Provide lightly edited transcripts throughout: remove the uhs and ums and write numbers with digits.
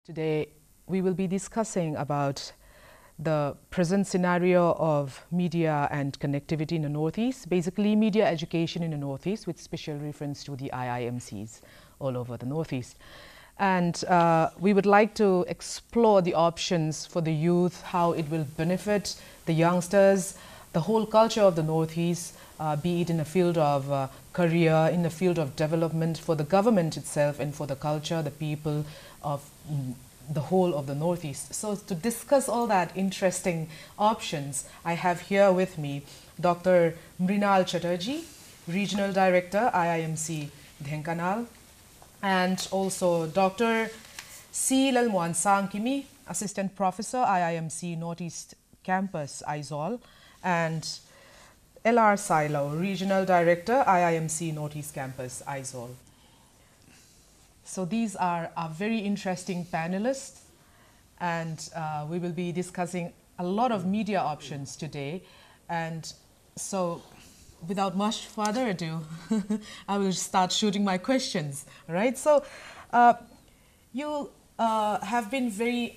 Today, we will be discussing about the present scenario of media and connectivity in the Northeast, basically media education in the Northeast with special reference to the IIMCs all over the Northeast. And we would like to explore the options for the youth, how it will benefit the youngsters, the whole culture of the Northeast, be it in the field of career, in the field of development for the government itself and for the culture, the people of the whole of the Northeast. So to discuss all that interesting options, I have here with me Dr. Mrinal Chatterjee, Regional Director, IIMC Dhenkanal, and also Dr. C. Lalmohan Sankimi, Assistant Professor, IIMC Northeast Campus, Aizawl, and L.R. Silo, Regional Director, IIMC Northeast Campus, Aizawl. So these are our very interesting panelists, and we will be discussing a lot of media options today. And so without much further ado, I will start shooting my questions, right? So you have been very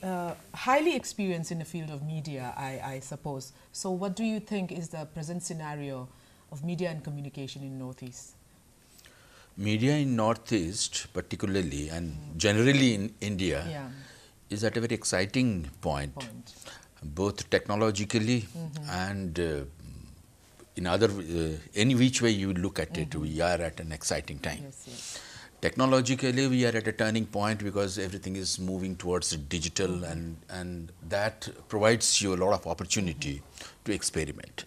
highly experienced in the field of media, I suppose. So what do you think is the present scenario of media and communication in Northeast? Media in Northeast particularly and generally in India is at a very exciting point. Both technologically and in other any which way you look at it, we are at an exciting time. Yes. Technologically, we are at a turning point because everything is moving towards digital and that provides you a lot of opportunity to experiment.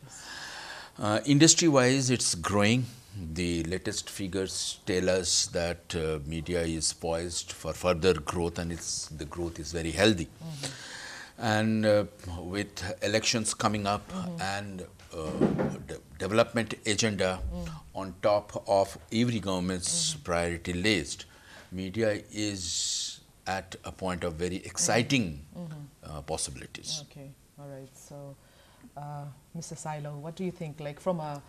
Industry-wise, it's growing. The latest figures tell us that media is poised for further growth, and the growth is very healthy. And with elections coming up and development agenda on top of every government's priority list, media is at a point of very exciting possibilities. Okay, all right. So, Mr. Silo, what do you think, like from a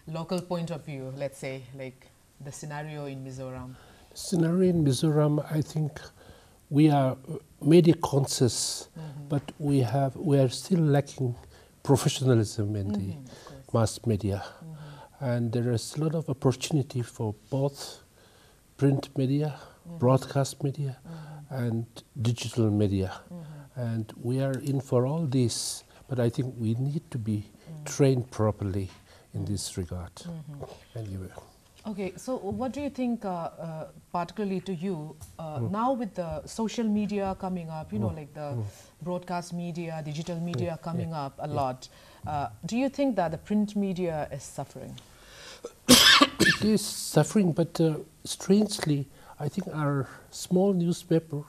local point of view, let's say, like the scenario in Mizoram? Scenario in Mizoram, I think we are media conscious, but we are still lacking professionalism in the mass media. And there is a lot of opportunity for both print media, broadcast media, and digital media. And we are in for all this, but I think we need to be trained properly in this regard. Anyway. Okay, so what do you think, particularly to you, now with the social media coming up, you know, like the broadcast media, digital media coming up a lot, do you think that the print media is suffering? It is suffering, but strangely, I think our small newspaper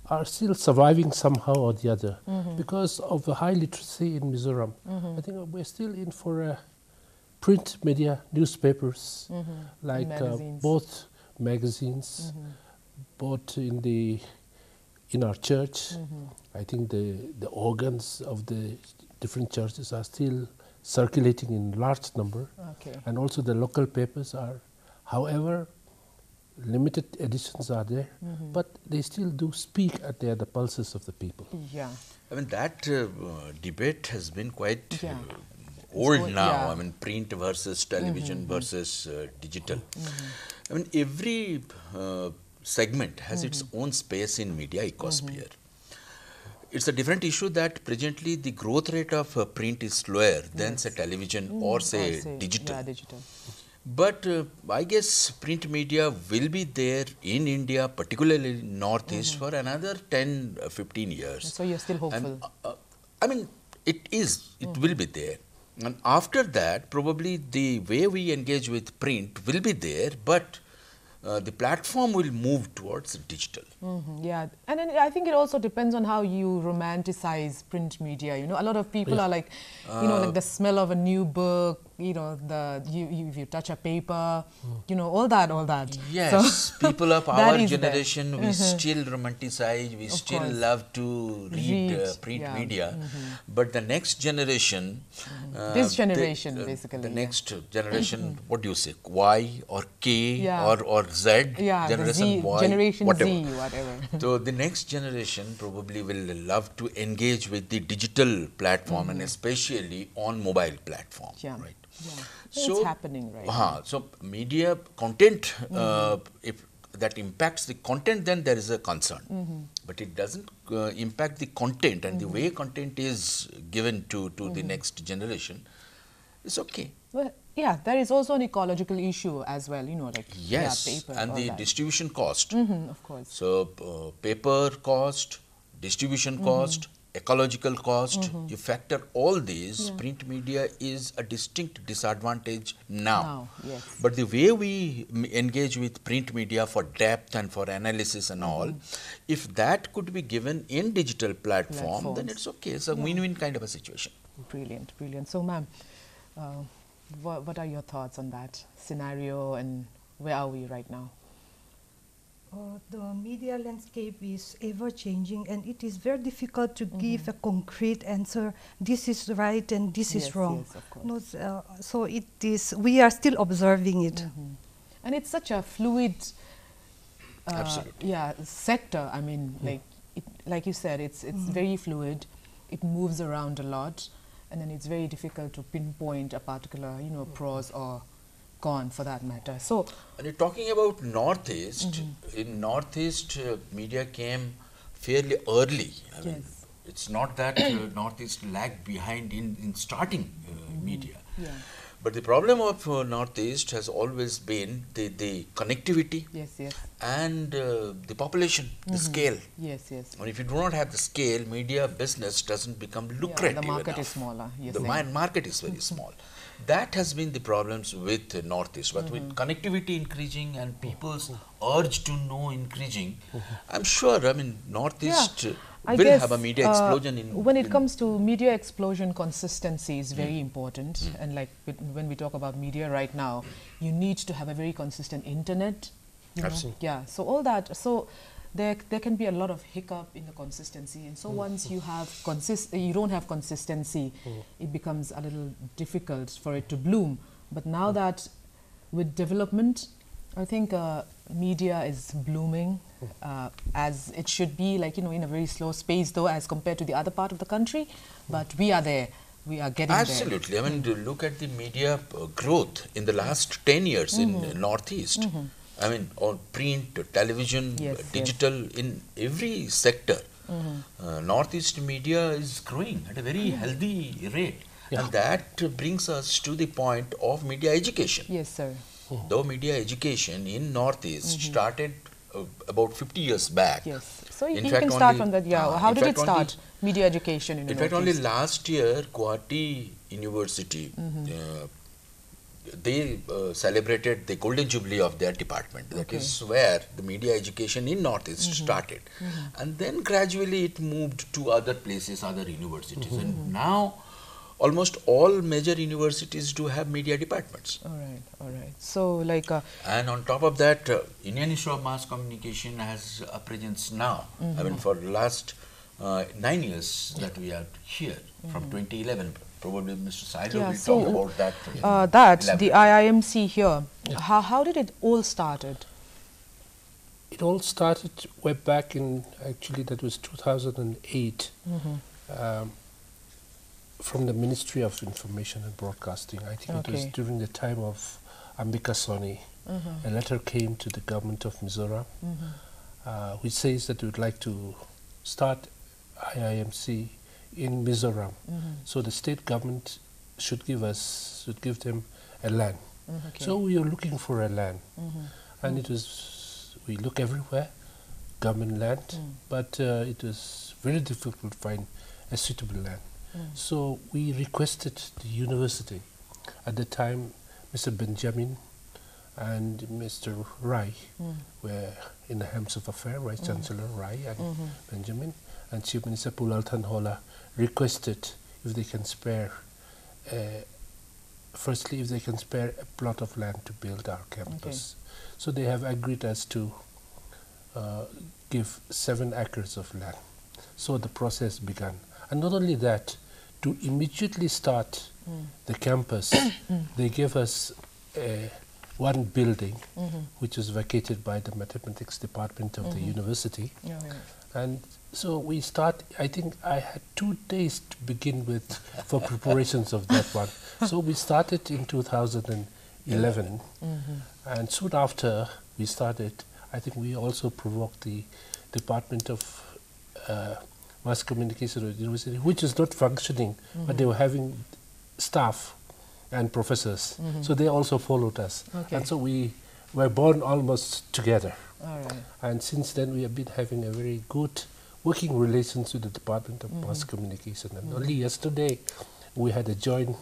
are still surviving somehow or the other because of the high literacy in Mizoram. I think we're still in for a print media, newspapers, like both magazines, both in our church. I think the organs of the different churches are still circulating in large number, and also the local papers are, however, limited editions are there, but they still do speak at the pulses of the people. Yeah, I mean that debate has been quite old now. I mean, print versus television versus digital. I mean, every segment has its own space in media ecosphere. It's a different issue that presently the growth rate of print is slower than say television or say digital. Yeah, digital. But I guess print media will be there in India, particularly Northeast, for another 10-15 years. So you're still hopeful? And, I mean, it will be there. And after that, probably the way we engage with print will be there, but the platform will move towards digital. Yeah, and then I think it also depends on how you romanticize print media. You know, a lot of people are like, you know, like the smell of a new book, you know, if you touch a paper, you know, all that. Yes, So people of that our is there. generation, we still romanticize, we still course. love to read print yeah. media. But the next generation, This generation, basically, the yeah. next generation, what do you say, Y or K Yeah. or Z, Yeah, the generation Z, Y, generation whatever. Z, whatever. So the next generation probably will love to engage with the digital platform and especially on mobile platform, Yeah. right? Yeah. So it's happening right now. so media content, if that impacts the content, then there is a concern. But it doesn't impact the content, and the way content is given to the next generation, it's okay. Well, yeah, there is also an ecological issue as well, you know, like Yes, paper, and all the that. distribution cost. Of course. So paper cost, distribution cost, ecological cost, you factor all these, print media is a distinct disadvantage now. Yes. But the way we engage with print media for depth and for analysis and all, if that could be given in digital platform, then it's okay. It's a win-win kind of a situation. Brilliant, brilliant. So, ma'am, what are your thoughts on that scenario, and where are we right now? The media landscape is ever changing, and it is very difficult to give a concrete answer. This is right and this is wrong. Yes, of course. No, so it is. We are still observing it. And it's such a fluid, Absolutely. sector. I mean, like you said, it's very fluid. It moves around a lot, and then it's very difficult to pinpoint a particular, you know, pros or con for that matter. So, and you're talking about Northeast. In Northeast, media came fairly early. I mean, it's not that Northeast lagged behind in starting media. yeah. But the problem of Northeast has always been the connectivity and the population, the scale. Yes. And if you do not have the scale, media business doesn't become lucrative the market enough. is smaller. The market is very small. That has been the problems with Northeast. But with connectivity increasing and people's urge to know increasing, I'm sure, I mean, Northeast will have a media explosion. When it comes to media explosion, consistency is very important. And like when we talk about media right now, you need to have a very consistent internet. You know? Absolutely. Yeah, so all that. So there can be a lot of hiccup in the consistency, and so once you have you don't have consistency, it becomes a little difficult for it to bloom. But now that with development, I think media is blooming as it should be, like, you know, in a very slow space though as compared to the other part of the country, but we are there. We are getting Absolutely. there. I mean, to look at the media growth in the last 10 years in Northeast. I mean, on print, television, digital, in every sector, Northeast media is growing at a very healthy rate. Yeah. And that brings us to the point of media education. Yes, sir. Though media education in Northeast started about 50 years back. Yes. So you In can fact, start only- from that. Yeah. How in did it fact, only- start? Media education in In fact, only Northeast? last year, Guwahati University, they celebrated the golden jubilee of their department. That is where the media education in Northeast started. And then gradually it moved to other places, other universities. And now almost all major universities do have media departments. All right. So like... And on top of that, Indian Institute of Mass Communication has a presence now. I mean, for the last 9 years that we are here, from 2011. Probably Mr. Sailu will talk about that. The IIMC here, how did it all started? It all started way back in, actually that was 2008, from the Ministry of Information and Broadcasting. I think it was during the time of Ambika Soni. A letter came to the government of MIZORAM, which says that we would like to start IIMC in MIZORAM. So the state government should give them a land. So we are looking for a land. And it was, we look everywhere, government land, but it was very difficult to find a suitable land. So we requested the university. At the time, Mr. Benjamin and Mr. Rai were in the helms of affair, Vice Chancellor Rai and Benjamin, and Chief Minister Pulal Thanhola requested if they can spare firstly, if they can spare a plot of land to build our campus. So they have agreed us to give 7 acres of land. So the process began. And not only that, to immediately start the campus, they gave us one building which was vacated by the mathematics department of the university. And so we start, I think I had 2 days to begin with for preparations of that one. So we started in 2011, and soon after we started, I think we also provoked the Department of Mass Communication at the university, which is not functioning, but they were having staff and professors. So they also followed us. And so we were born almost together. And since then we have been having a very good working relations with the Department of Mass Communication. And only yesterday we had a joint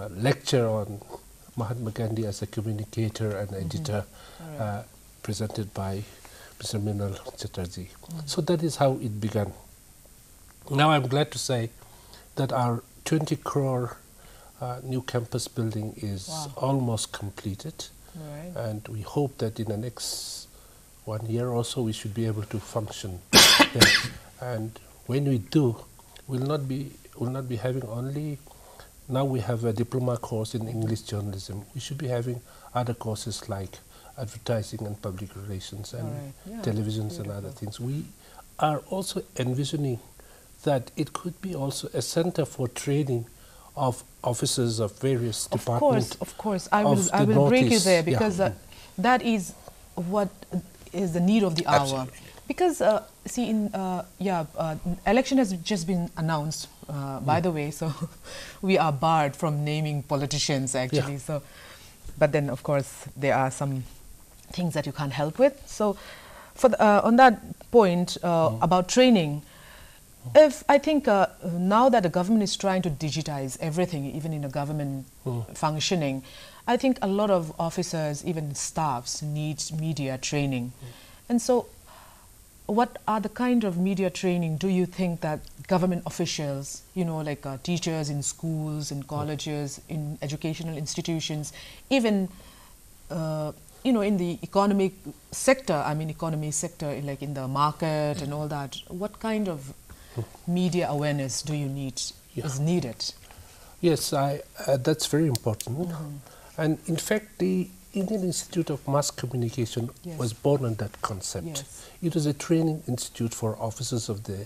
lecture on Mahatma Gandhi as a communicator and editor, presented by Mr. Minal Chatterjee. So that is how it began. Now I'm glad to say that our 20 crore new campus building is almost completed. And we hope that in the next 1 year or so we should be able to function there. And when we do, we'll not be having only, now we have a diploma course in English journalism. We should be having other courses like advertising and public relations and televisions and other things. We are also envisioning that it could be also a center for training of officers of various departments. Of course. I will break you there, because that is what is the need of the hour. Because see, election has just been announced, by the way, so we are barred from naming politicians actually. So, but then of course there are some things that you can't help with. So, for the, on that point about training, if I think now that the government is trying to digitize everything, even in a government functioning, I think a lot of officers, even staffs, need media training. And so, what are the kind of media training do you think that government officials, you know, like teachers in schools, in colleges, in educational institutions, even you know, in the economic sector, I mean economy sector, like in the market and all that, what kind of media awareness do you need, is needed? Yes, that's very important. And in fact, the Indian Institute of Mass Communication was born on that concept. It was a training institute for officers of the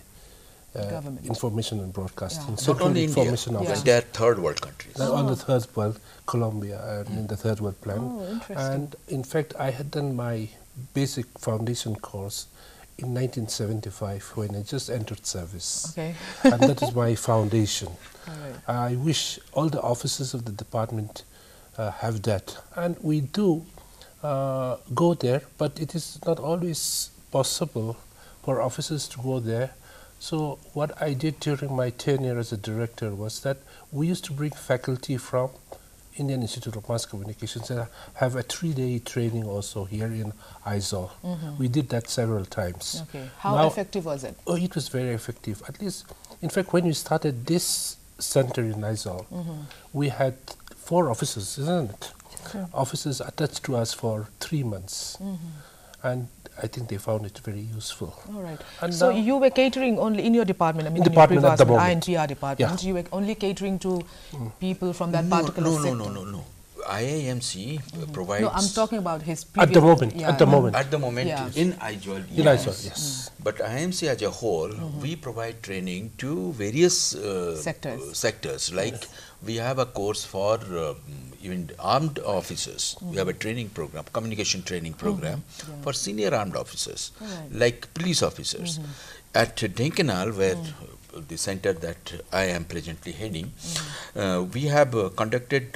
information and broadcasting. Not only India, they're third world countries. On the third world, Colombia, and in the third world plan. And in fact, I had done my basic foundation course in 1975 when I just entered service. And that is my foundation. I wish all the officers of the department have that. And we do go there, but it is not always possible for officers to go there. So what I did during my tenure as a director was that we used to bring faculty from Indian Institute of Mass Communications and have a 3-day training also here in Aizawl. We did that several times. How effective was it? Oh, it was very effective. At least, in fact, when we started this center in Aizawl, we had 4 officers, isn't it? Officers attached to us for 3 months. And I think they found it very useful. And so you were catering only in your department, I mean, in department your at the moment. INPR department, you were only catering to people from that particular sector? No. IIMC provides... No, I'm talking about his previous... At the moment. At the moment, in Aizawl, In Aizawl, yes. But IIMC as a whole, we provide training to various sectors. Like we have a course for even armed officers. We have a training program, communication training program for senior armed officers, like police officers. At Dhenkanal, where the center that I am presently heading, we have conducted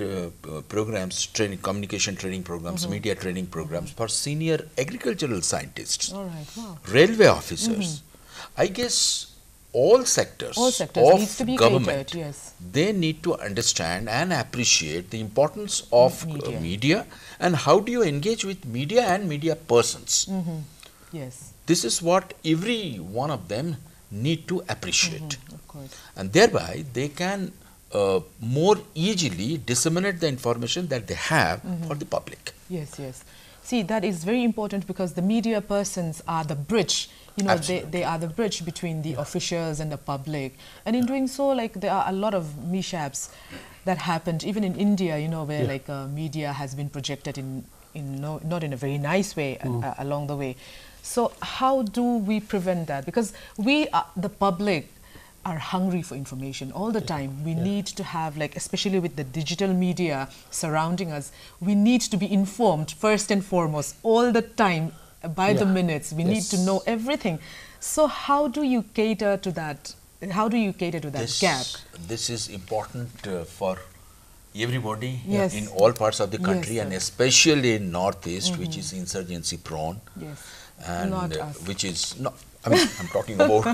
programs, communication training programs, media training programs for senior agricultural scientists, railway officers. I guess all sectors of government, they need to understand and appreciate the importance of media and how do you engage with media and media persons. This is what every one of them need to appreciate, and thereby they can more easily disseminate the information that they have for the public. Yes, yes. See, that is very important because the media persons are the bridge. You know, they are the bridge between the officials and the public. And in doing so, like, there are a lot of mishaps that happened, even in India, you know, where like media has been projected not in a very nice way along the way. So how do we prevent that? Because we, the public, are hungry for information all the time. We need to have, like, especially with the digital media surrounding us, we need to be informed first and foremost all the time, by the minutes. We need to know everything. So how do you cater to that? How do you cater to that gap? This is important for everybody in all parts of the country, and especially in Northeast, which is insurgency prone, and which is not. I mean, I'm talking about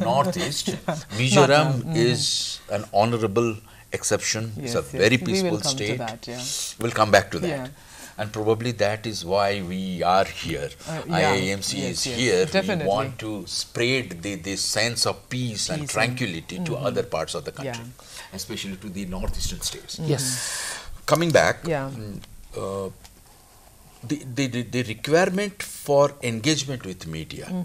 Northeast. MIZORAM is an honorable exception. It's a very peaceful state. We'll come back to that. And probably that is why we are here. IIMC is here. We want to spread this sense of peace and tranquility to other parts of the country, especially to the northeastern states. Coming back, the requirement for engagement with media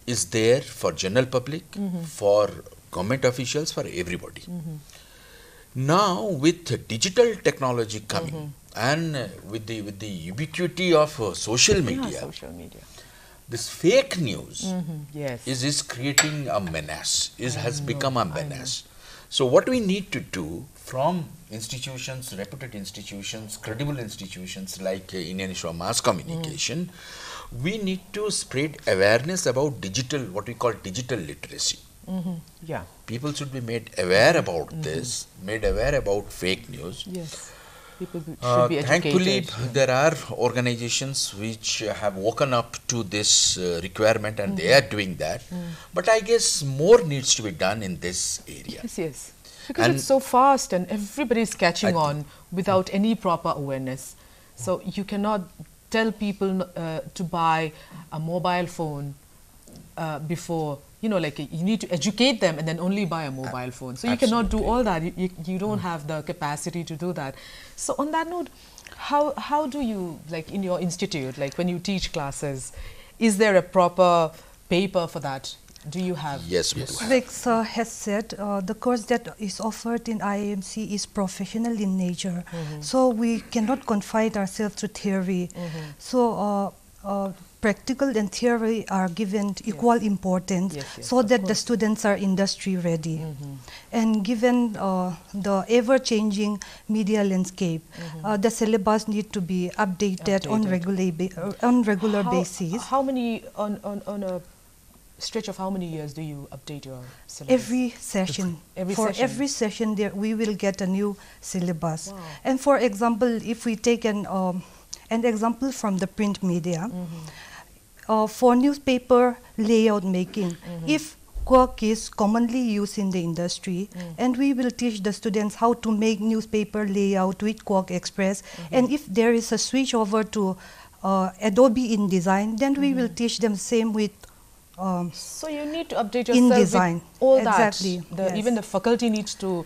is there for general public, for government officials, for everybody. Now, with digital technology coming and with the ubiquity of social media, this fake news is creating a menace, has become a menace. So what we need to do from institutions, reputed institutions, credible institutions like Indian Institute of Mass Communication, we need to spread awareness about digital, what we call digital literacy. People should be made aware about this, made aware about fake news. People should be educated. Thankfully, there are organizations which have woken up to this requirement, and they are doing that. But I guess more needs to be done in this area. Because it's so fast and everybody is catching on without any proper awareness. So you cannot tell people to buy a mobile phone before, you know, like you need to educate them and then only buy a mobile phone. So you cannot do all that. You don't have the capacity to do that. So on that note, how do you, like in your institute, like when you teach classes, is there a proper paper for that? Do you have? Yes, we do have. Like Sir has said, the course that is offered in IIMC is professional in nature. So we cannot confine ourselves to theory. So practical and theory are given equal importance so that the students are industry ready. And given the ever-changing media landscape, the syllabus need to be updated on regular basis. How many, on a stretch of how many years do you update your syllabus? Every session. Every session there we will get a new syllabus. And for example, if we take an example from the print media, for newspaper layout making, if Quark is commonly used in the industry, and we will teach the students how to make newspaper layout with Quark Express, and if there is a switch over to Adobe InDesign, then we will teach them same with so you need to update yourself with all that. Even the faculty needs to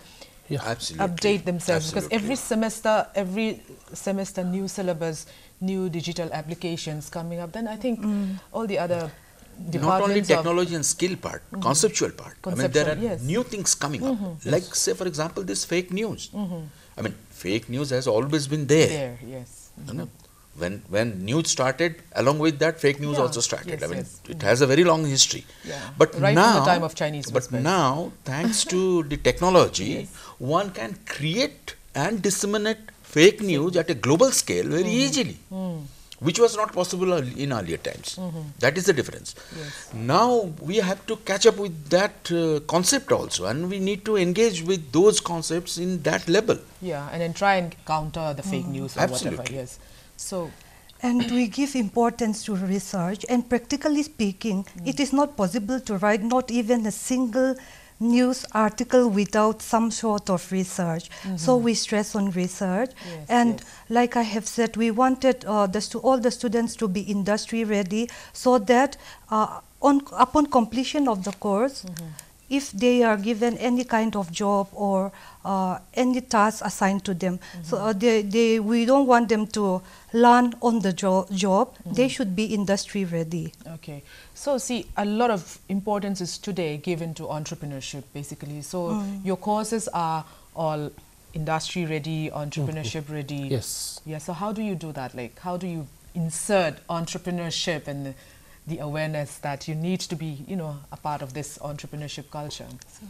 update themselves, because every semester new syllabus, new digital applications coming up. Then I think all the other departments, not only technology and skill part, conceptual part. I mean, there are new things coming up. Like, say, for example, this fake news. I mean, fake news has always been there. You know, when news started, along with that, fake news also started. I mean, it has a very long history. But right now, from the time of Chinese whispers. Now, thanks to the technology, one can create and disseminate fake news at a global scale very easily, which was not possible in earlier times. That is the difference. Now we have to catch up with that concept also, and we need to engage with those concepts in that level. And then try and counter the fake news or whatever. So, and we give importance to research, and practically speaking, it is not possible to write not even a single news article without some sort of research. So we stress on research, and like I have said, we wanted all the students to be industry ready, so that upon completion of the course, if they are given any kind of job or any task assigned to them. So we don't want them to learn on the job. They should be industry ready. Okay. So see, a lot of importance is today given to entrepreneurship basically. So your courses are all industry ready, entrepreneurship ready. Yes. Yeah. So how do you do that? Like, how do you insert entrepreneurship and the awareness that you need to be, you know, a part of this entrepreneurship culture? So.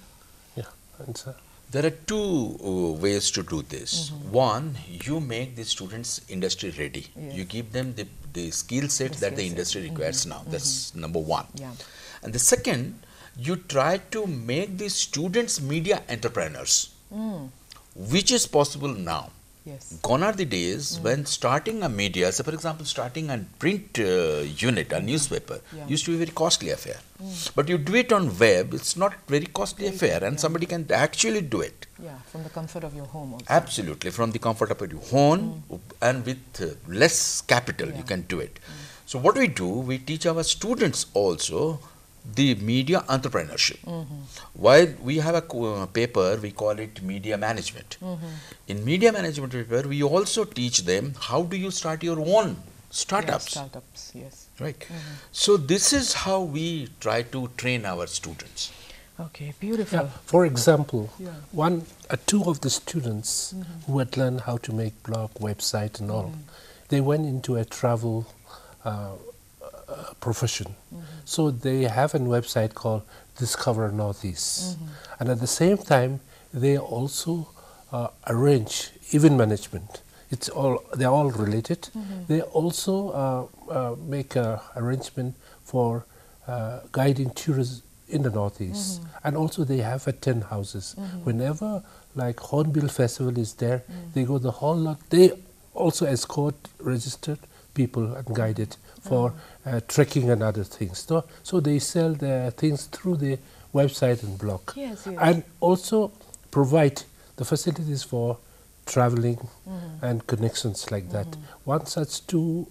Yeah. And there are two ways to do this. One, you make the students industry ready. Yes. You give them the skill set that the industry requires now. That's number one. Yeah. And the second, you try to make the students media entrepreneurs, which is possible now. Yes. Gone are the days when starting a media, so for example, starting a print unit, a newspaper, used to be a very costly affair. But you do it on web, it's not very costly affair, and somebody can actually do it. Yeah, from the comfort of your home also. Absolutely, from the comfort of your home and with less capital, you can do it. So what we do, we teach our students also the media entrepreneurship. While we have a paper, we call it media management. In media management paper, we also teach them how do you start your own startups. Yes, startups, yes. Right. So this is how we try to train our students. Okay, beautiful. Yeah. For example, two of the students who had learned how to make blog, website and all, they went into a travel profession. So they have a website called Discover Northeast. And at the same time, they also arrange event management. They're all related. They also make an arrangement for guiding tourists in the Northeast. And also they have 10 houses. Whenever like Hornbill Festival is there, they go the whole lot. They also escort registered people and guided for trekking and other things. So they sell their things through the website and blog. Yes, yes. And also provide the facilities for traveling and connections like that. One such two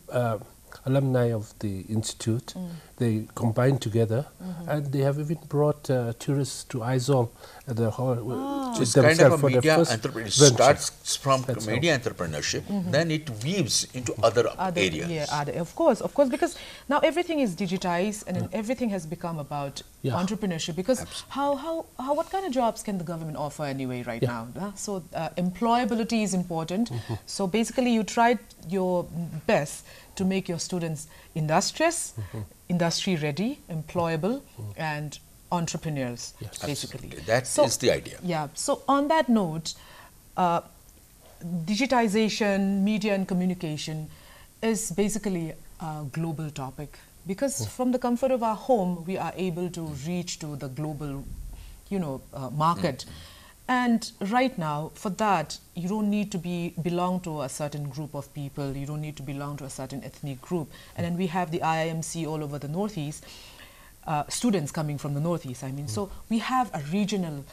alumni of the institute, they combined together and they have even brought tourists to Aizawl at the hall. It's kind of a media entrepreneurship. It starts from media entrepreneurship, then it weaves into other areas. Yeah, of course, because now everything is digitized and everything has become about entrepreneurship. Because what kind of jobs can the government offer anyway right now? So employability is important. So basically, you tried your best to make your students industrious, industry ready, employable, and entrepreneurs, basically. That is the idea. Yeah. So on that note, digitization, media and communication is basically a global topic because from the comfort of our home, we are able to reach to the global, market. And right now, for that, you don't need to belong to a certain group of people. You don't need to belong to a certain ethnic group. And then we have the IIMC all over the Northeast, students coming from the Northeast. I mean, so we have a regional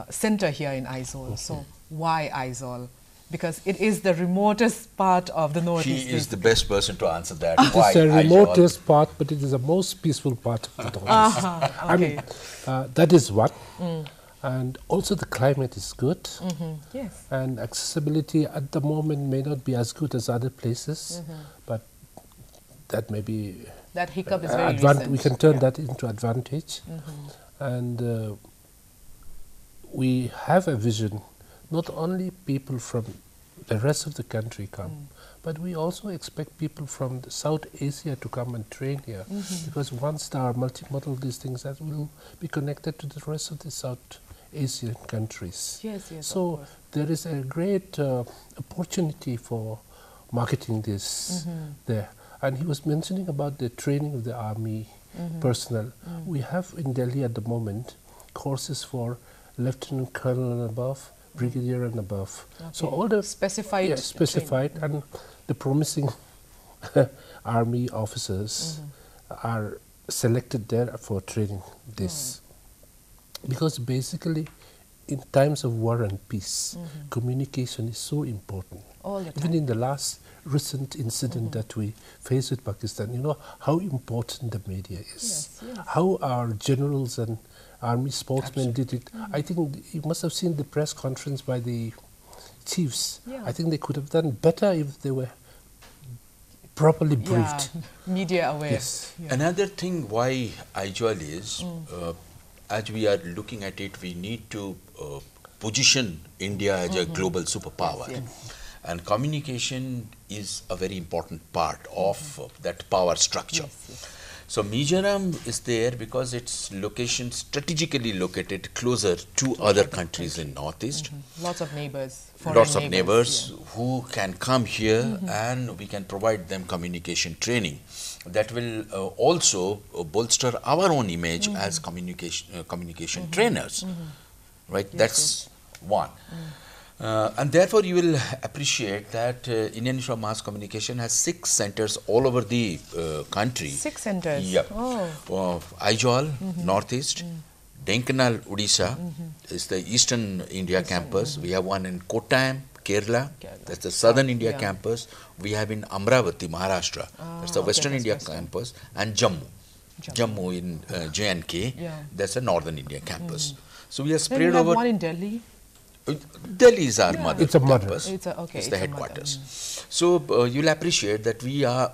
center here in Aizawl. So why Aizawl? Because it is the remotest part of the Northeast. She is the best person to answer that. It is the remotest part, but it is the most peaceful part of the Northeast. Okay. I mean, that is one. And also the climate is good. Yes. And accessibility at the moment may not be as good as other places, but that may be... That hiccup is very recent. We can turn that into advantage. And we have a vision, not only people from the rest of the country come, but we also expect people from South Asia to come and train here, because once there are multimodal these things, that will be connected to the rest of the South Asian countries. Yes, yes. So there is a great opportunity for marketing this there. And he was mentioning about the training of the army personnel. We have in Delhi at the moment courses for lieutenant colonel and above, brigadier and above. Okay. So all the specified, and the promising army officers are selected there for training this. Because basically, in times of war and peace, communication is so important. All the time. Even in the last recent incident that we faced with Pakistan, you know how important the media is. Yes, yes. How our generals and Army spokesman did it. I think you must have seen the press conference by the chiefs. Yeah. I think they could have done better if they were properly briefed. Yeah, media aware. Yes. Yeah. Another thing why Aizawl is, as we are looking at it, we need to position India as a global superpower. Yes. And communication is a very important part of that power structure. Yes, yes. So Mizoram is there because its location strategically located closer to other countries in Northeast. Lots of neighbors. Foreign Lots of neighbors yeah. who can come here and we can provide them communication training. That will also bolster our own image as communication trainers. Right? Yes, That's one. And therefore, you will appreciate that Indian Institute of Mass Communication has 6 centers all over the country. 6 centers? Yep. Oh. Aizawl, Northeast, Denkanal, Odisha is the Eastern India campus. We have one in Kottayam, Kerala. That's the Southern India campus. We have in Amravati, Maharashtra. That's the Western India campus. And Jammu in J&K. That's the Northern India campus. So we are spread then you have over. one in Delhi. Delhi is our mother It's a mother. campus. It's the headquarters. So you'll appreciate that we are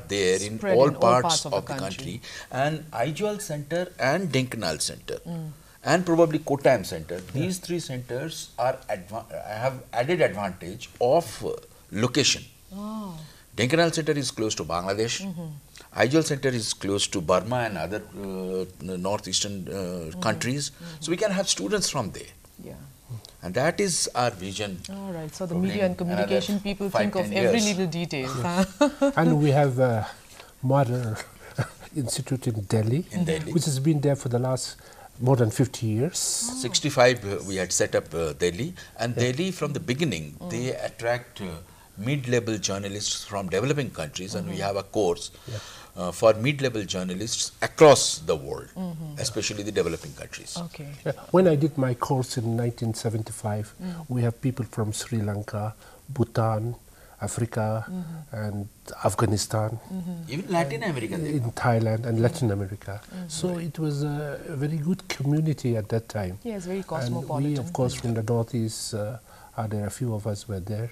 there Spread in all in all parts of the country. And Aizawl Center and Denkanal Center and probably Kottayam Center. These 3 centers are have added advantage of location. Oh. Denkanal Center is close to Bangladesh. Aizawl Center is close to Burma and other northeastern countries. So we can have students from there. Yeah. And that is our vision. All right. So the media and communication people think of 5-10 every years. little detail. And we have a modern institute in Delhi, which has been there for the last more than 50 years. 65 we had set up Delhi, and Delhi from the beginning they attract mid-level journalists from developing countries, and we have a course for mid-level journalists across the world, especially the developing countries. Okay. When I did my course in 1975, we have people from Sri Lanka, Bhutan, Africa, and Afghanistan, Even Latin America. in Thailand and Latin America. So it was a very good community at that time. Yes, very And cosmopolitan. we, of course, from the Northeast, there a few of us were there.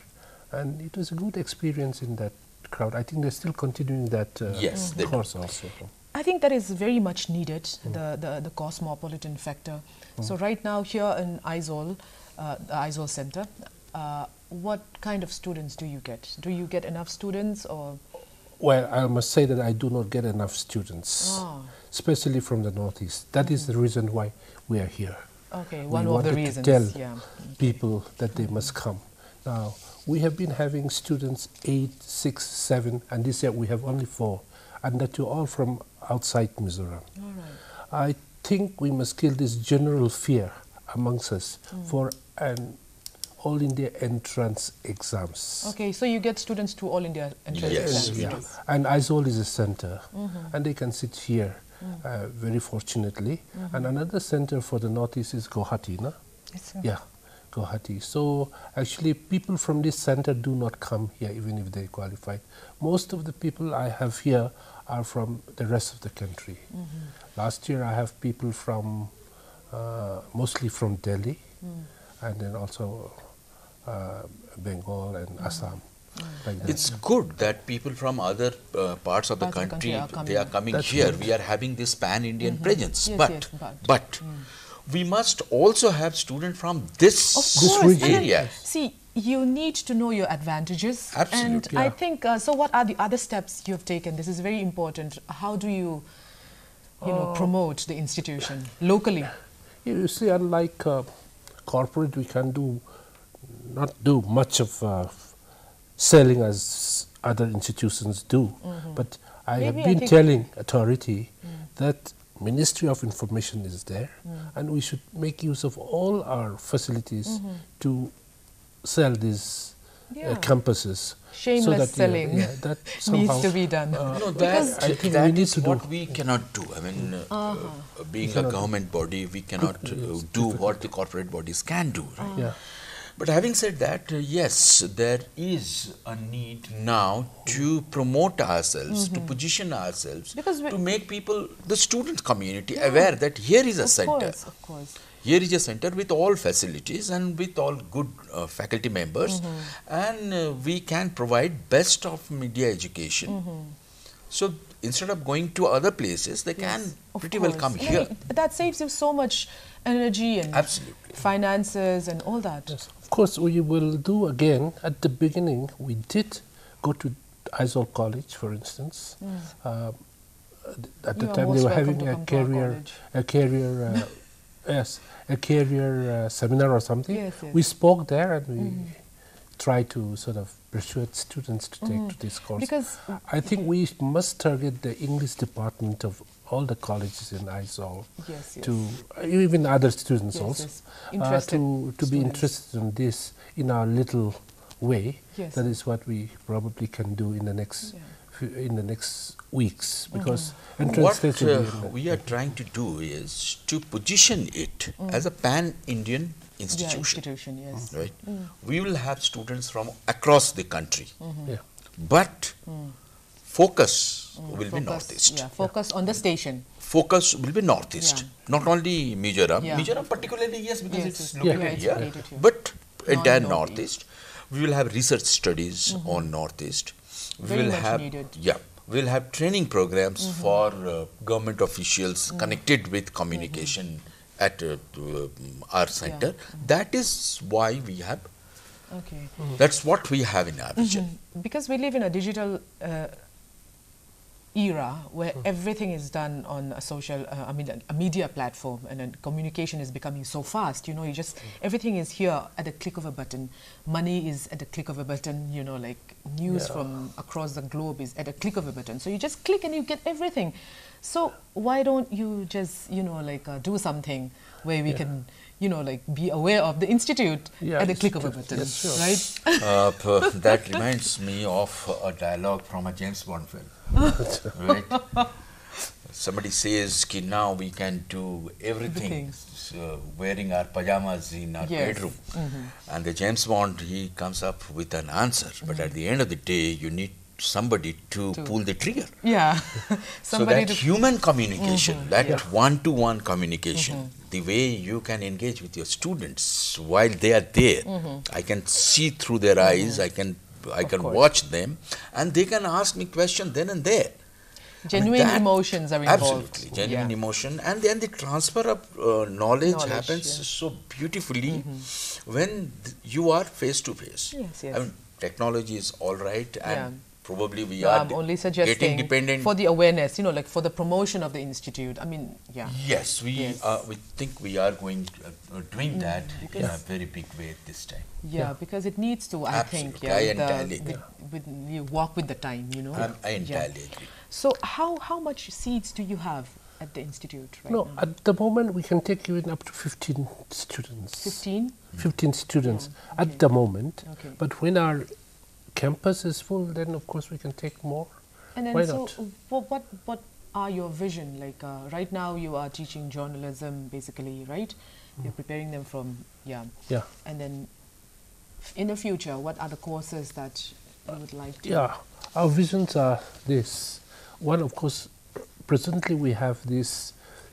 And it was a good experience in that crowd. I think they're still continuing that Yes, they do. course also. I think that is very much needed, the cosmopolitan factor. So right now here in Aizawl, the Aizawl Center, what kind of students do you get? Do you get enough students or? Well, I must say that I do not get enough students, especially from the Northeast. That is the reason why we are here. Okay, We one of the wanted reasons. to tell yeah. people that they must come. Now, we have been having students 8, 6, 7, and this year we have only 4, and that you're all from outside Mizoram. All right. I think we must kill this general fear amongst us for an All India entrance exams. Okay, so you get students to All India entrance Yes. exams. Yeah. And Aizawl is a center, and they can sit here, very fortunately. And another center for the Northeast is Guwahati, no? Yes, sir. Yeah, Guwahati. So actually people from this center do not come here even if they qualified. Most of the people I have here are from the rest of the country. Last year I have people from, mostly from Delhi, and then also Bengal and Assam. Like that. It's good that people from other parts of the country, they are coming here. We are having this pan-Indian presence. Yes, But we must also have students from this region. area. See, you need to know your advantages. Absolutely. And I think, so what are the other steps you have taken? This is very important. How do you, promote the institution locally? You see, unlike corporate, we can not do much of selling as other institutions do. But I have been telling authority that Ministry of Information is there, and we should make use of all our facilities to sell these campuses. Shameless so that, selling that somehow, needs to be done. No, I think that we need is to what do. we cannot do. I mean, being a government body, we cannot do what the corporate bodies can do. Right? Yeah. But having said that, yes, there is a need now to promote ourselves, to position ourselves, to make people, the student community, aware that here is a center. Of course. Here is a center with all facilities and with all good faculty members, and we can provide best of media education. So instead of going to other places, they can pretty well come here. That saves you so much energy and finances and all that. Yes. Of course, we will do again. At the beginning, we did go to Aizawl College, for instance. At the time, they were having a career seminar or something. Yes, yes. We spoke there and we tried to sort of persuade students to take to this course. Because I think we must target the English department of all the colleges in Aizawl, to even other students also, to be interested in this in our little way. That is what we probably can do in the next weeks, because what we are trying to do is to position it as a pan-Indian institution. Right? We will have students from across the country, but focus will be Northeast. Focus on the station. Focus will be Northeast, not only Mizoram. Mizoram particularly, yes, because it's located here, but entire Northeast. We will have research studies on Northeast. We will have we'll have training programs for government officials connected with communication at our center. That is why we have. That's what we have in our vision. Because we live in a digital era where everything is done on a social, a media platform, and then communication is becoming so fast. You know, everything is here at the click of a button. Money is at the click of a button. You know, like news from across the globe is at a click of a button. So you just click and you get everything. So why don't you just, do something where we can, be aware of the institute at the click of a button, right? That reminds me of a dialogue from a James Bond film. Right? Somebody says that now we can do everything wearing our pajamas in our bedroom. And the James Bond, he comes up with an answer. But at the end of the day, you need somebody to pull the trigger. So that human communication, that one-to-one communication, the way you can engage with your students while they are there, I can see through their eyes, I can watch them, and they can ask me questions then and there. Genuine emotions are involved. Absolutely, genuine emotion, and then the transfer of knowledge happens so beautifully when you are face to face. I mean, technology is all right, and probably we are I'm only suggesting getting dependent for the awareness, like for the promotion of the institute. I mean, Yes, we think we are going doing that in a very big way this time. Because it needs to, I think. I entirely you walk with the time, I entirely agree. So how much seats do you have at the institute right now? At the moment we can take even up to 15 students. 15? 15 students at the moment. But when our campus is full, then of course we can take more. And then Why not? What are your vision? Like right now you are teaching journalism basically, right? You're preparing them from, and then in the future, what are the courses that you would like to? Our visions are this. One, of course, presently we have this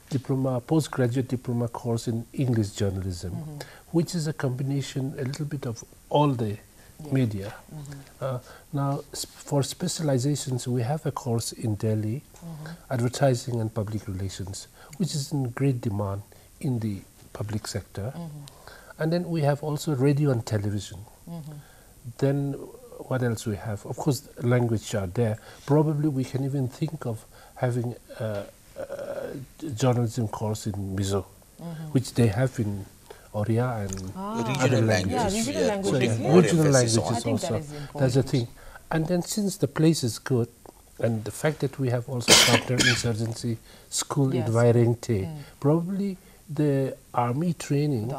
diploma, postgraduate diploma course in English journalism, which is a combination, a little bit of all the media. Now, for specializations, we have a course in Delhi, advertising and public relations, which is in great demand in the public sector. And then we have also radio and television. Then what else we have? Of course, language are there. Probably we can even think of having a journalism course in Mizo, which they have in Oriya and regional languages. Regional languages also. That's a thing. And then since the place is good, and the fact that we have also counterinsurgency school in Vairengte, probably the army training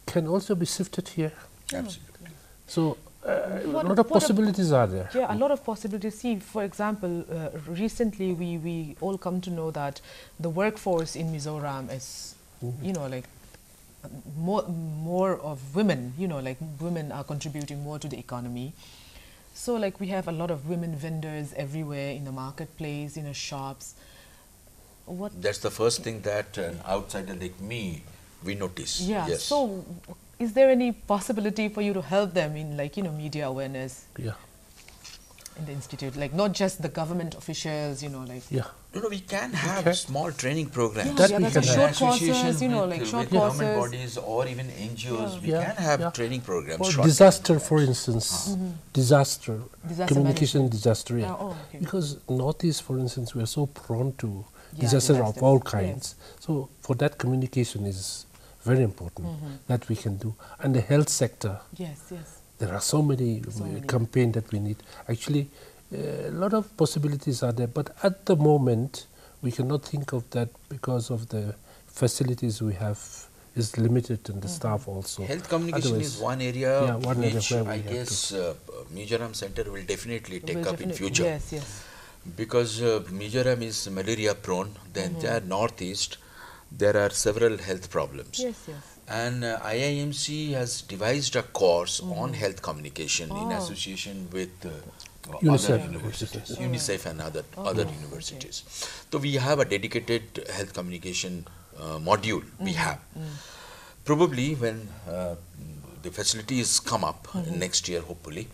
can also be shifted here. Absolutely. So a lot of possibilities are there. A lot of possibilities. See, for example, recently we all come to know that the workforce in Mizoram is, more of women, you know, like women are contributing more to the economy. So like we have a lot of women vendors everywhere in the marketplace, in the shops. That's the first thing that an outsider like me, we notice. Yeah. Yes. So is there any possibility for you to help them in, like, you know, media awareness? Yeah. In the institute, like not just the government officials, you know, like. Yeah. No, we can have small training programs. That we that's can a have. short courses, Association you know, with, like short with government courses. bodies or even NGOs, we Yeah. can have Yeah. training programs. Or short disaster, training for instance, disaster, communication disaster. Yeah. Okay. Because Northeast, for instance, we are so prone to Yeah, disaster of disasters. all kinds. So for that, communication is very important that we can do. And the health sector, Yes, yes. there are so many campaigns that we need. Actually, a lot of possibilities are there, but at the moment, we cannot think of that because of the facilities we have is limited and the staff also. Health communication Otherwise, is one area yeah, one area which where we I have guess MIZORAM Center will definitely take Will up in definitely- future. Yes, yes. Because MIZORAM is malaria prone, the entire northeast, there are several health problems. Yes, yes. And IIMC has devised a course on health communication in association with UNICEF. other universities, UNICEF and other universities. So we have a dedicated health communication module we have. Probably when the facilities come up next year, hopefully,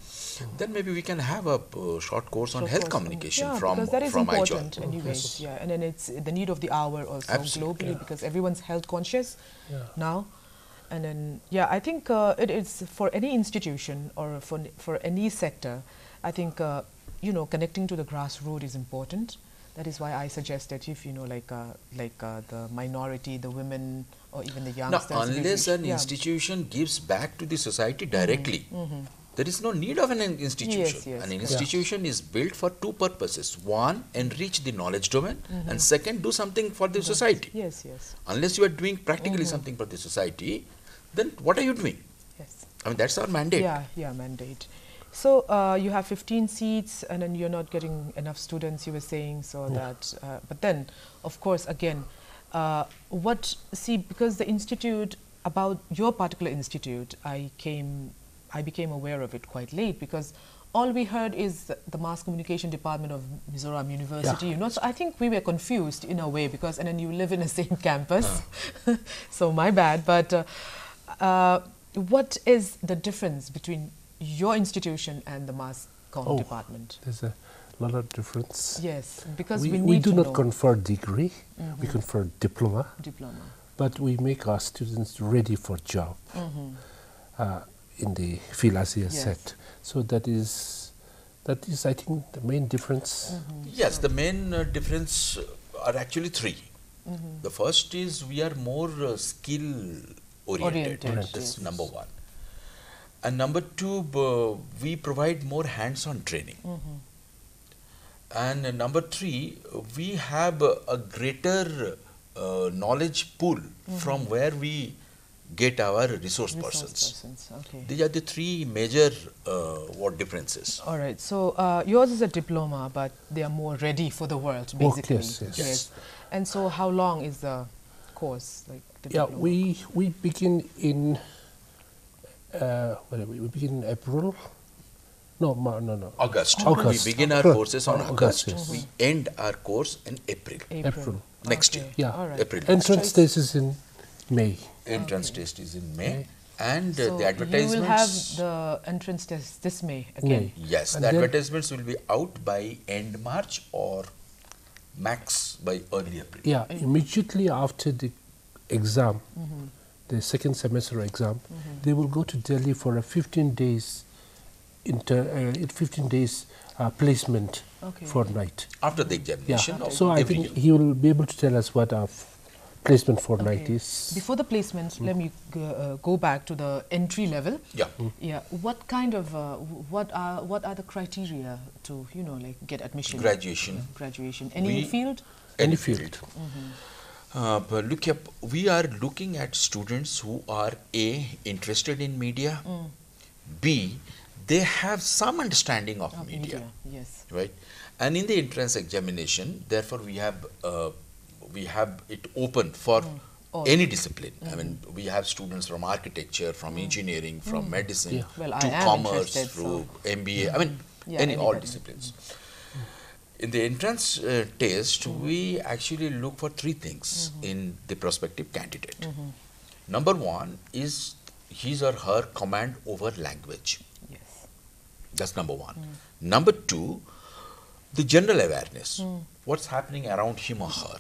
then maybe we can have a short course on health communication from because that is from important Aizawl. anyways. Yeah, and then it's the need of the hour also Absolutely. globally because everyone's health conscious Yeah. now. And then, yeah, I think it is for any institution or for any sector, I think, you know, connecting to the grassroots is important. That is why I suggested if, you know, like the minority, the women, or even the Now, youngsters. unless an institution gives back to the society directly, there is no need of an institution. Yes, yes, An correct. institution is built for two purposes. One, enrich the knowledge domain, and second, do something for the society. Yes, yes, Unless you are doing practically something for the society, then what are you doing? yes. I mean, that's our mandate. Yeah, mandate. So you have 15 seats and then you're not getting enough students, you were saying, so that, but then, of course, again, because the institute, about your particular institute, I became aware of it quite late because all we heard is the mass communication department of MIZORAM University, you know, so I think we were confused in a way because, and then you live in the same campus, so my bad, but what is the difference between your institution and the mass comm department? There's a lot of difference. Yes, because we do not confer degree, we confer diploma, but we make our students ready for job in the field as he has said. So that is I think the main difference. Yes, the main difference are actually three. The first is we are more skill oriented. That's number one. And number two, we provide more hands-on training. And number three, we have a greater knowledge pool from where we get our resource persons. Okay. These are the three major differences. All right. So yours is a diploma, but they are more ready for the world, basically. Yes. And so, how long is the course? Like the diploma? we begin in we begin in April. No. August. August. We begin our courses on August, August. We end our course in April. April. Next year. Yeah. All right. April. Entrance test is in May. Entrance test is in May. And So the advertisements. you will have the entrance test this May again. Yes, And the then advertisements will be out by end March or max by early April. Yeah, immediately after the exam, the second semester exam, they will go to Delhi for a 15 days placement fortnight. After the examination. Yeah. of So I every think year. he will be able to tell us what our placement fortnight is. Before the placement, let me go back to the entry level. Yeah. Yeah. What kind of what are the criteria to get admission? Graduation. Graduation. Any field? Any field. But look up, we are looking at students who are A, interested in media, B, they have some understanding of media. Yes. Right? And in the entrance examination, therefore we have it open for any discipline. I mean, we have students from architecture, from engineering, from medicine, Well, to I am commerce, interested, through so- MBA. I mean, all disciplines. In the entrance test, we actually look for three things in the prospective candidate. Number one is his or her command over language. Yes. That's number one. Number two, the general awareness. What's happening around him or her?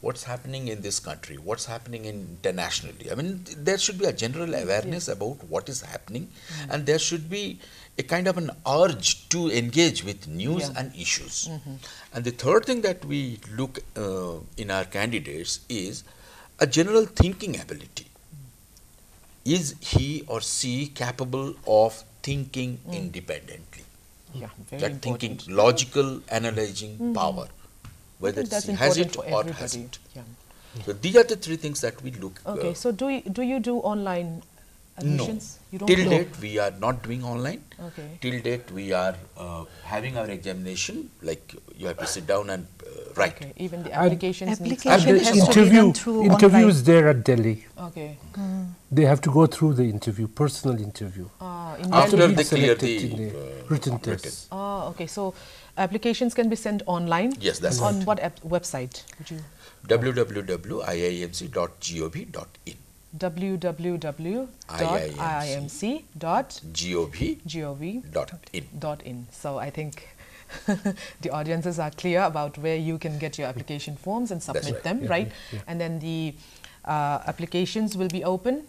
What's happening in this country? What's happening internationally? I mean, there should be a general awareness about what is happening, and there should be a kind of an urge to engage with news and issues. And the third thing that we look in our candidates is a general thinking ability. Is he or she capable of thinking independently? Yeah, very That important. thinking, logical, analyzing power, whether that's he has important it for or everybody. hasn't. Yeah. So these are the three things that we look. Okay, so do you do online admissions? You don't Till do? date we are not doing online. Okay. Till date we are having our examination, like you have to sit down and write. Okay, even the And applications need application And It the has to be interview, done through interviews online. there at Delhi. Okay. They have to go through the interview, personal interview. In After Delhi. they clear selected in the the written written. test. Okay. So applications can be sent online. Yes, that's on right. what website? Would you? www.iimc.gov.in. www.iimc.gov.in. So I think the audiences are clear about where you can get your application forms and submit right. them, right? And then the applications will be open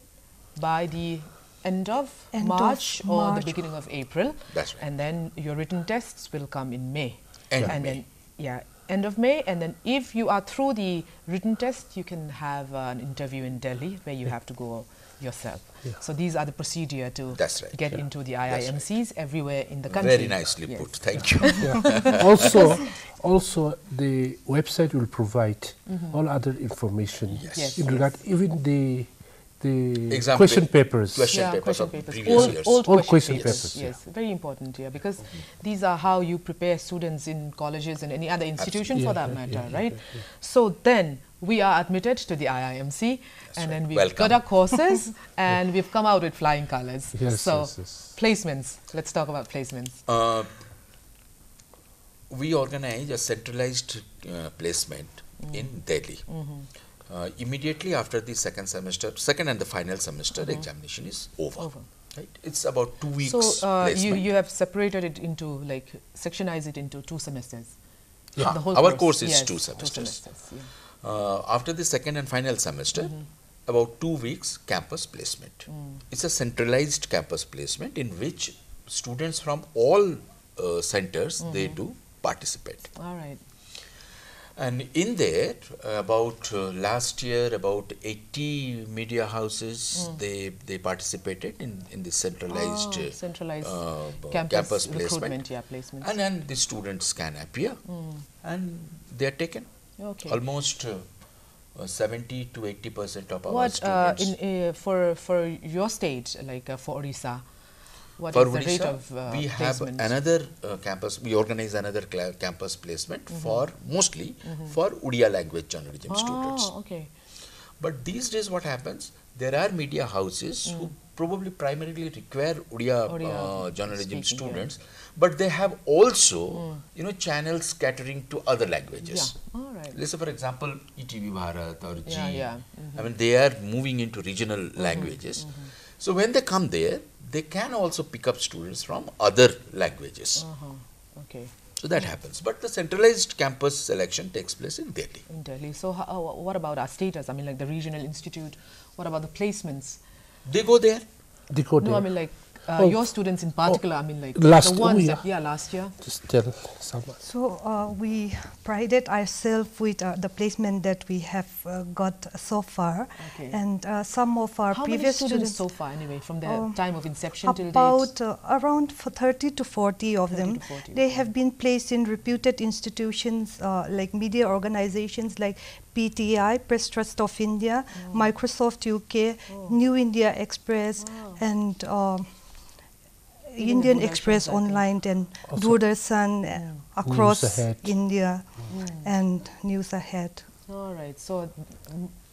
by the end of End of March or the March. beginning of April. That's right. And then your written tests will come in May. End of and May. then end of May, and then if you are through the written test, you can have an interview in Delhi where you have to go yourself. So these are the procedure to That's right. get into the right. IIMCs everywhere in the country. Very nicely Yes. put. Thank you. Also, the website will provide all other information Yes. in regard, even the Exam question papers. Question papers question of papers. previous Old, years. old Old question question papers. papers, Yes, very important here because these are how you prepare students in colleges and any other institution for that matter, right? So then we are admitted to the IIMC, and then we've got our courses, and we've come out with flying colors. Yes, so yes. placements. Let's talk about placements. We organize a centralized placement in Delhi. Immediately after the second and the final semester examination is over. Right? It's about 2 weeks So placement. you have separated it into, like, sectionized it into 2 semesters. Yeah, The whole our course is yes, 2 semesters. 2 semesters, yeah. After the second and final semester, about 2 weeks campus placement. It's a centralized campus placement in which students from all centers, they do participate. All right. And in there, about last year, about 80 media houses, they participated in the centralized, campus placement. Placements. And then the students can appear and they are taken. Okay. Almost 70 to 80% of our What students. for your state, like for Orissa, what For is the rate Odisha, of we have placement? another campus. We organize another campus placement for mostly for Odia language journalism students. Oh, okay. But these days, what happens? There are media houses who probably primarily require Odia journalism speaking, students, but they have also channels catering to other languages. Yeah. All right. Let's say, for example, ETV Bharat or G. Yeah. I mean, they are moving into regional languages. So when they come there, they can also pick up students from other languages. Okay. So that happens. But the centralized campus selection takes place in Delhi. In Delhi. So what about our status? I mean, like the regional institute. What about the placements? They go there. They go No, there. I mean, like your students in particular. I mean, like last- the ones oh, yeah. that last year. Just tell someone. So we prided ourselves with the placement that we have got so far, Okay. and some of our How many previous students so far, anyway, from the time of inception till about date? around 30 to 40 of 30 them. to 40, They okay. have been placed in reputed institutions like media organizations like PTI, Press Trust of India, Microsoft UK, New India Express, and Even Indian the Express Doordarshan, I think. Online and Also Doordarshan across News Ahead. India and News Ahead. All right. So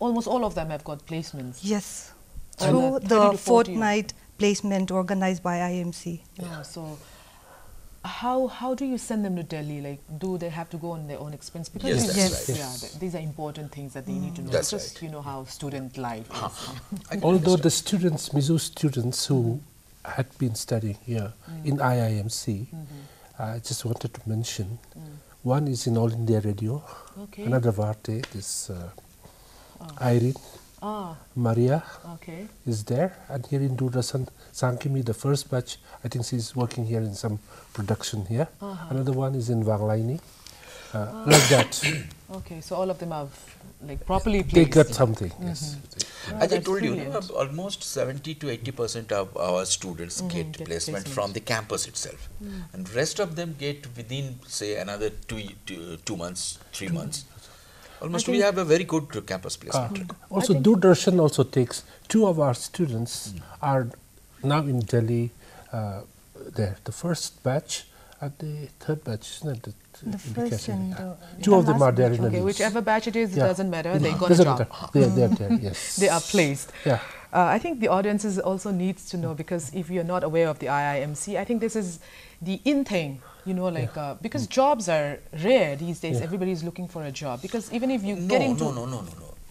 almost all of them have got placements. Yes, All through the 30 the to 40. fortnight placement organized by IMC. Yeah. So how do you send them to Delhi? Like, do they have to go on their own expense? Because Yes, these, that's right. yeah, these are important things that they need to know. That's Just right. you know how student life is. I can Although understand. the students, MIZO students who had been studying here in IIMC, I just wanted to mention, one is in All India Radio, Okay. another Varte, this Irene, Ah. Maria Okay. is there, and here in Doordarshan, Sankimi, the first batch, I think she's working here in some production here. Another one is in Wanglaini, like that. Okay. So all of them are like properly placed. They got something, yes. Oh, As I that's told you, brilliant. almost 70 to 80% of our students get get placement placement. from the campus itself, and rest of them get within, say, another 2 months, 3 months. Almost we think- have a very good campus placement. Also, think- Doordarshan also takes, two of our students are now in Delhi, there, the first batch and the third batch, isn't it? The first and the Two of them last are there batch. in the Okay, list. whichever batch it is, it Yeah. doesn't matter. They got a Doesn't job. matter. They're there, yes. They are placed. Yeah. I think the audiences also needs to know, because if you're not aware of the IIMC, I think this is the in thing, you know, like because jobs are rare these days. Yeah. Everybody is looking for a job, because even if you No, get into no.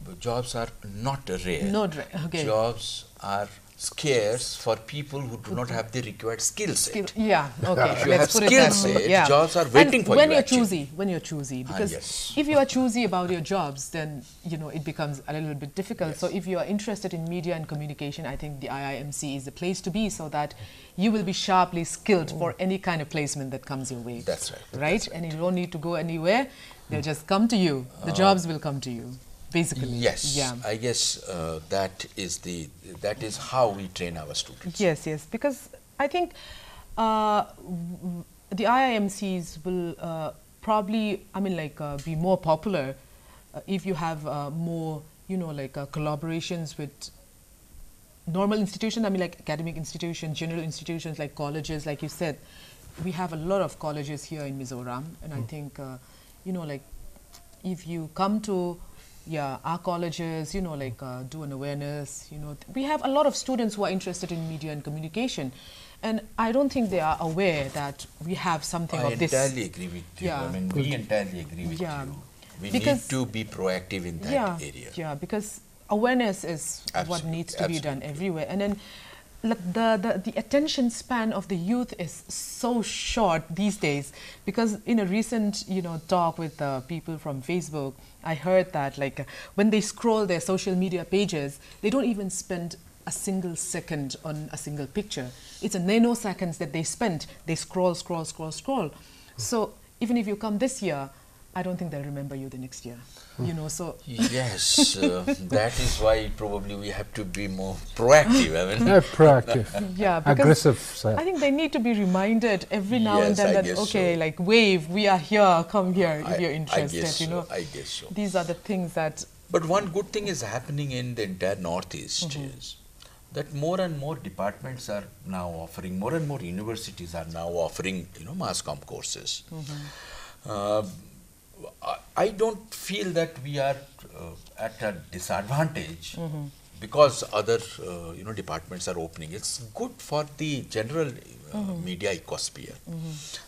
The jobs are not rare. Not rare, okay. Jobs are scarce for people who do not have the required skill set. yeah, okay. If you let's have put it skill that way. set, jobs are waiting And for when you, you're actually. choosy, because yes. if you are choosy about your jobs, then you know it becomes a little bit difficult. So if you are interested in media and communication, I think the IIMC is the place to be, so that you will be sharply skilled for any kind of placement that comes your way. That's right. Right? And you don't need to go anywhere. They'll just come to you. The jobs will come to you, basically. Yes, Yeah. I guess that is how we train our students. Yes, yes, because I think the IIMCs will probably, I mean, like be more popular if you have more, you know, like collaborations with normal institutions. I mean, like academic institutions, general institutions like colleges, like you said. We have a lot of colleges here in Mizoram, and I think, you know, like if you come to our colleges, you know, like do an awareness, you know, we have a lot of students who are interested in media and communication, and I don't think they are aware that we have something I of this. entirely agree with you. Yeah. I mean, we entirely agree with Yeah. you. We Because- need to be proactive in that area. Yeah, because awareness is what Absolutely, needs to be done absolutely. everywhere. And then like the attention span of the youth is so short these days, because in a recent, you know, talk with people from Facebook, I heard that like when they scroll their social media pages, they don't even spend a single second on a single picture. It's a nanoseconds that they spend. They scroll. So even if you come this year, I don't think they'll remember you the next year. You know, so Yes, that is why probably we have to be more proactive. I mean, Proactive, yeah, because aggressive side. I think they need to be reminded every now and Yes, then I that guess okay, so. like wave, we are here, come here if you're interested. I guess you so, know, I guess so. these are the things that But one good thing is happening in the entire Northeast is that more and more departments are now offering, more and more universities are now offering, you know, mass comm courses. I don't feel that we are at a disadvantage because other, you know, departments are opening. It's good for the general media ecosphere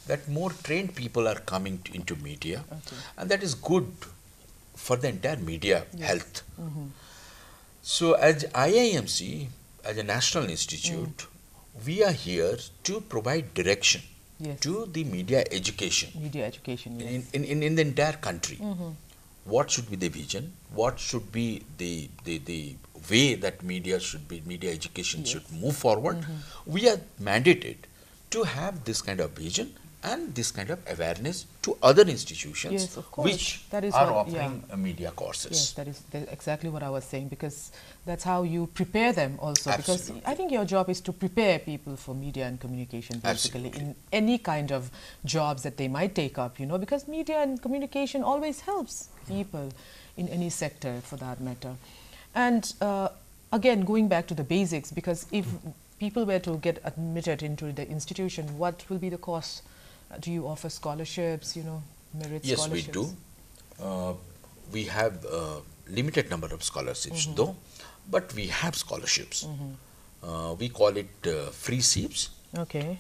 that more trained people are coming into media, and that is good for the entire media health. So as IIMC, as a national institute, we are here to provide direction Yes. to the media education media education. Yes. in the entire country. What should be the vision? What should be the way that media education should move forward? We are mandated to have this kind of vision and this kind of awareness to other institutions Yes, of course. which That is are what- offering media courses. Yes, that is exactly what I was saying, because that's how you prepare them also. Absolutely. Because I think your job is to prepare people for media and communication, basically, Absolutely. in any kind of jobs that they might take up, you know, because media and communication always helps people in any sector for that matter. And again, going back to the basics, because if people were to get admitted into the institution, what will be the cost? Do you offer scholarships, you know, merit Yes, scholarships? we do. we have limited number of scholarships though, but we have scholarships. We call it free seats. Okay.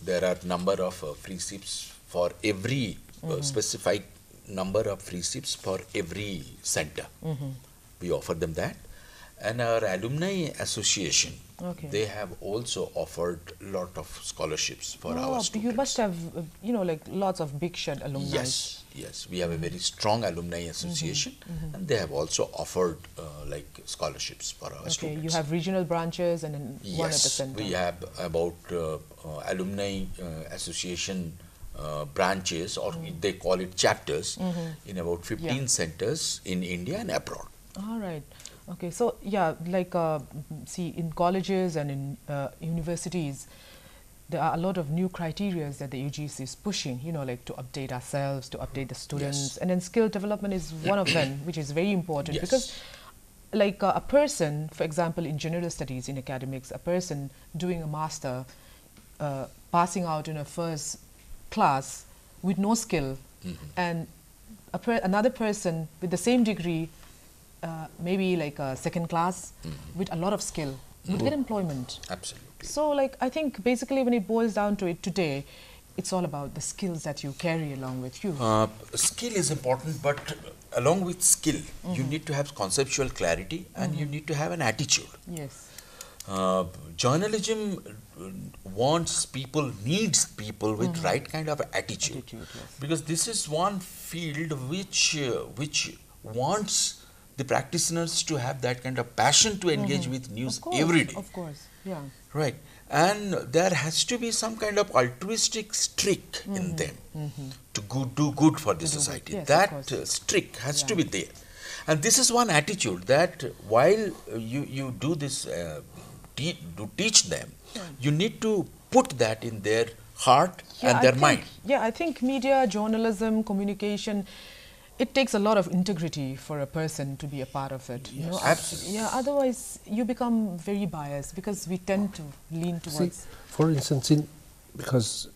There are number of free seats for every specified number of free seats for every center. We offer them that. And our alumni association, they have also offered lot of scholarships for our students. You must have, you know, like lots of big shot alumni. Yes, yes. We have a very strong alumni association, and they have also offered like scholarships for our students. You have regional branches and then one at the center. We have about alumni association branches, or they call it chapters, in about 15 centers in India and abroad. All right. Okay, so yeah, like see, in colleges and in universities, there are a lot of new criteria that the UGC is pushing, you know, like to update ourselves, to update the students, and then skill development is one of them, which is very important because like a person, for example, in general studies, in academics, a person doing a master, passing out in a first class with no skill, and another person with the same degree, maybe like a second class with a lot of skill would get employment. Absolutely. So like I think basically when it boils down to it today, it's all about the skills that you carry along with you. Skill is important, but along with skill, you need to have conceptual clarity and you need to have an attitude. Yes. Journalism wants people, needs people with right kind of attitude, because this is one field which wants the practitioners to have that kind of passion to engage with news every day. Of course, yeah. Right. And there has to be some kind of altruistic streak in them to do good for the society. Yes, that streak has to be there. And this is one attitude that while you do this, teach them, you need to put that in their heart and their mind. Yeah, I think media, journalism, communication, it takes a lot of integrity for a person to be a part of it. Yes, you know? absolutely. Yeah, otherwise you become very biased because we tend to lean towards. See, for instance, because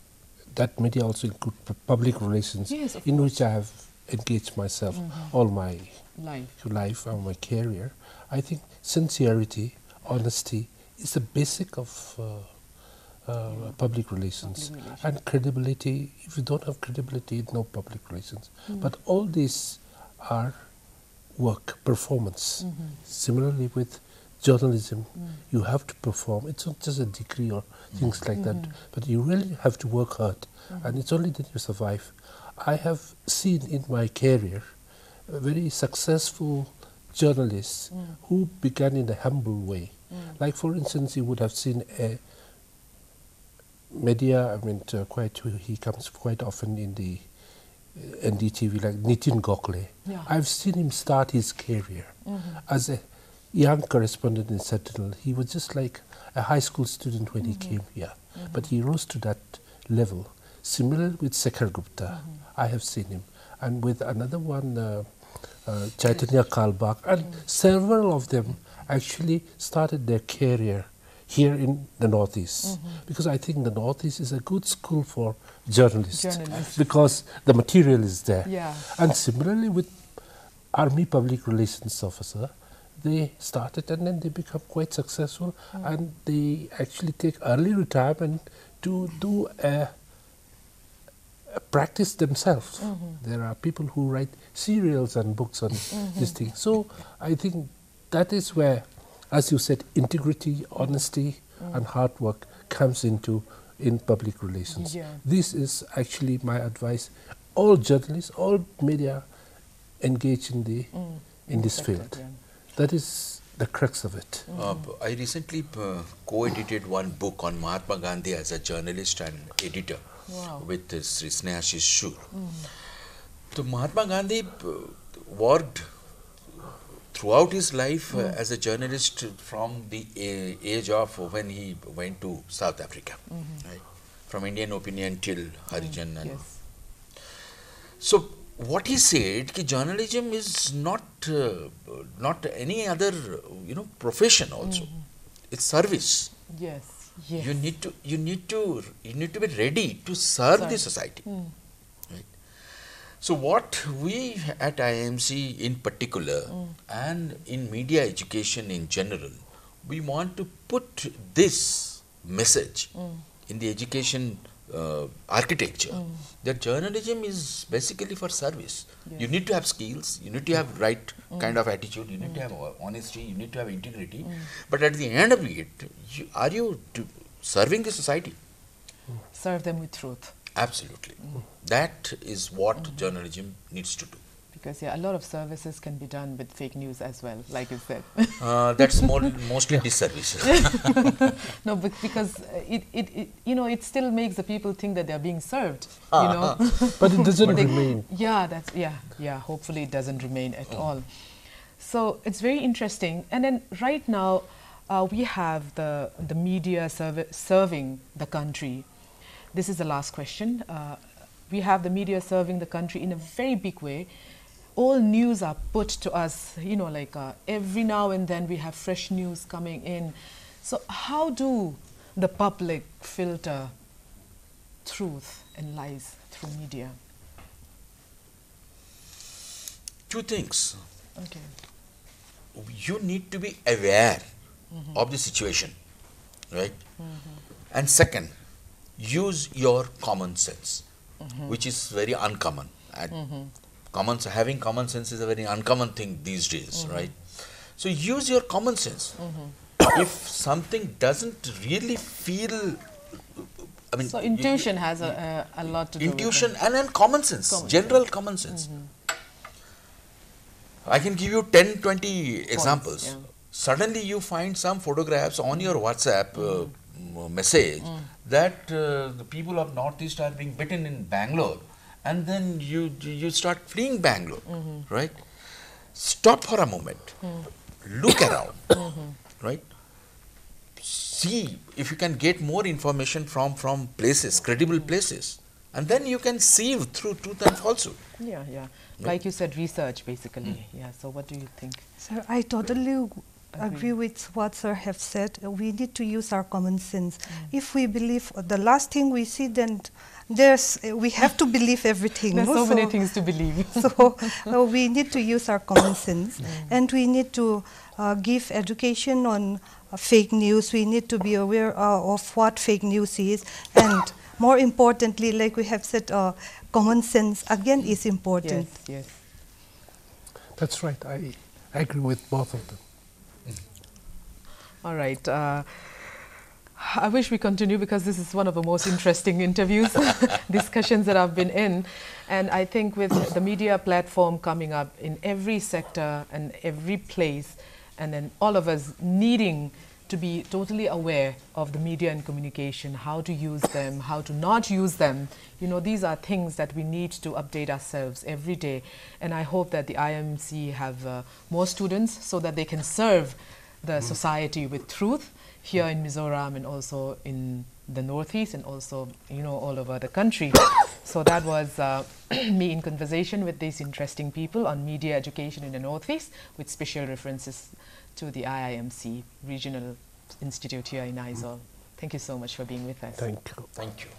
that media also includes public relations, in which I have engaged myself all my life and my career. I think sincerity, honesty is the basic of public relations. And credibility. If you don't have credibility, no public relations. But all these are work, performance. Similarly with journalism, you have to perform. It's not just a degree or things like that, but you really have to work hard, and it's only then you survive. I have seen in my career very successful journalists who began in a humble way. Like for instance, you would have seen a media, I mean, he comes quite often in the NDTV, like Nitin Gokhale. I've seen him start his career as a young correspondent in Sentinel. He was just like a high school student when he came here, but he rose to that level. Similar with Sekhar Gupta, I have seen him, and with another one, Chaitanya Kalbak, and several of them actually started their career here in the Northeast, because I think the Northeast is a good school for journalists. Because the material is there. And similarly with Army Public Relations Officer, they started and then they become quite successful, and they actually take early retirement to do a practice themselves. There are people who write serials and books on this thing. So I think that is where, as you said, integrity, honesty, and hard work comes into in public relations. This is actually my advice. All journalists, all media engage in this field. That is the crux of it. I recently co-edited one book on Mahatma Gandhi as a journalist and editor with Sri Snehashish Shur. So Mahatma Gandhi worked throughout his life as a journalist from the age of when he went to South Africa, right? From Indian Opinion till Harijan. And so what he said, that journalism is not any other profession also. It's service. You need to be ready to serve the society. Right? So what we at IMC in particular and in media education in general, we want to put this message in the education architecture that journalism is basically for service. Yes. You need to have skills, you need to have right kind of attitude, you need to have honesty, you need to have integrity. But at the end of it, are you serving the society? Serve them with truth. Absolutely. That is what journalism needs to do. Because yeah, a lot of services can be done with fake news as well, like you said. That's mostly disservice. No, but because it still makes the people think that they are being served, you know. But it doesn't remain. Yeah, hopefully it doesn't remain at all. So it's very interesting. And then right now, we have the media serving the country. This is the last question. We have the media serving the country in a very big way. All news are put to us, you know, like every now and then we have fresh news coming in. So how do the public filter truth and lies through media? Two things. Okay. You need to be aware of the situation, right? And second, use your common sense, which is very uncommon. Having common sense is a very uncommon thing these days, right? So use your common sense. If something doesn't really feel, I mean, so intuition has a lot to do with it. Intuition and then common sense, general common sense. I can give you 10, 20 examples. Yeah. Suddenly you find some photographs on your WhatsApp message that the people of Northeast are being bitten in Bangalore, and then you start fleeing Bangalore, right? Stop for a moment, look around, right? See if you can get more information from places, credible places, and then you can sieve through truth and falsehood. Yeah. Like you said, research basically. Yeah. So what do you think? Sir, I totally agree with what sir have said. We need to use our common sense. If we believe the last thing we see, then we have to believe everything. There's so many things to believe. So we need to use our common sense, and we need to give education on fake news. We need to be aware of what fake news is, and more importantly, like we have said, common sense again is important. Yes. That's right. I agree with both of them. All right. I wish we continue because this is one of the most interesting interviews, discussions that I've been in. And I think with the media platform coming up in every sector and every place, and then all of us needing to be totally aware of the media and communication, how to use them, how to not use them. You know, these are things that we need to update ourselves every day. And I hope that the IMC have more students so that they can serve the society with truth here in Mizoram and also in the Northeast and also, you know, all over the country. So that was me in conversation with these interesting people on media education in the Northeast with special references to the IIMC Regional Institute here in Aizawl. Thank you so much for being with us. Thank you. Thank you.